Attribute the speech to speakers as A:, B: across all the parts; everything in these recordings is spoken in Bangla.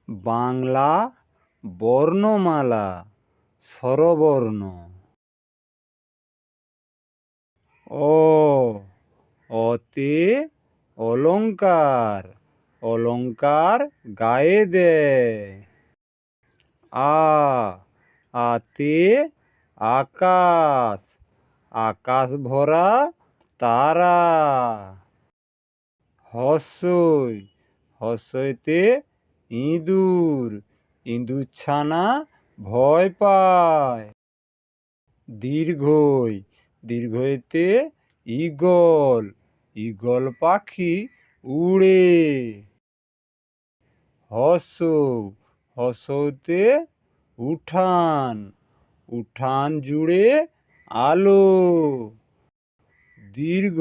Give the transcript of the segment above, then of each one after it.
A: বাংলা বর্ণমালা স্বরবর্ণ। অ, অতে অলংকার, অলংকার গায়ে দেয়। আ, আতে আকাশ, আকাশ ভরা তারা। হস্যই, হস্যইতে ইঁদুর, ইঁদুর ছানা ভয় পায়। দীর্ঘই, দীর্ঘইতে ঈগল, ঈগল পাখি উড়ে। হস্য, হস্যতে উঠান, উঠান জুড়ে আলো। দীর্ঘ,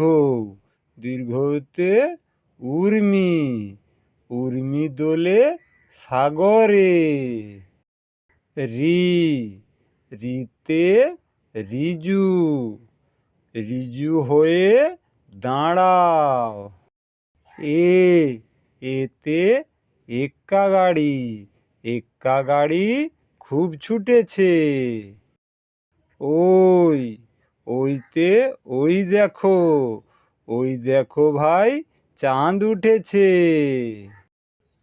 A: দীর্ঘতে উর্মি, উর্মি দোলে সাগরে। রি, রিতে রিজু, রিজু হয়ে দাঁড়াও। এ, এতে এক্কা গাড়ি, এক্কা গাড়ি খুব ছুটেছে। ওই, ওইতে ওই দেখো, ওই দেখো ভাই চাঁদ উঠেছে।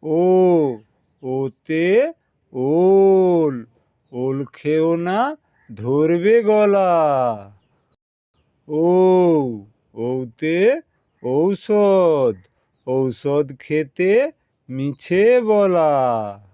A: ও, ওতে ওল, ওল খেও না ধরবে গলা। ও, ওতে ঔষধ, ঔষধ খেতে মিছে বলা।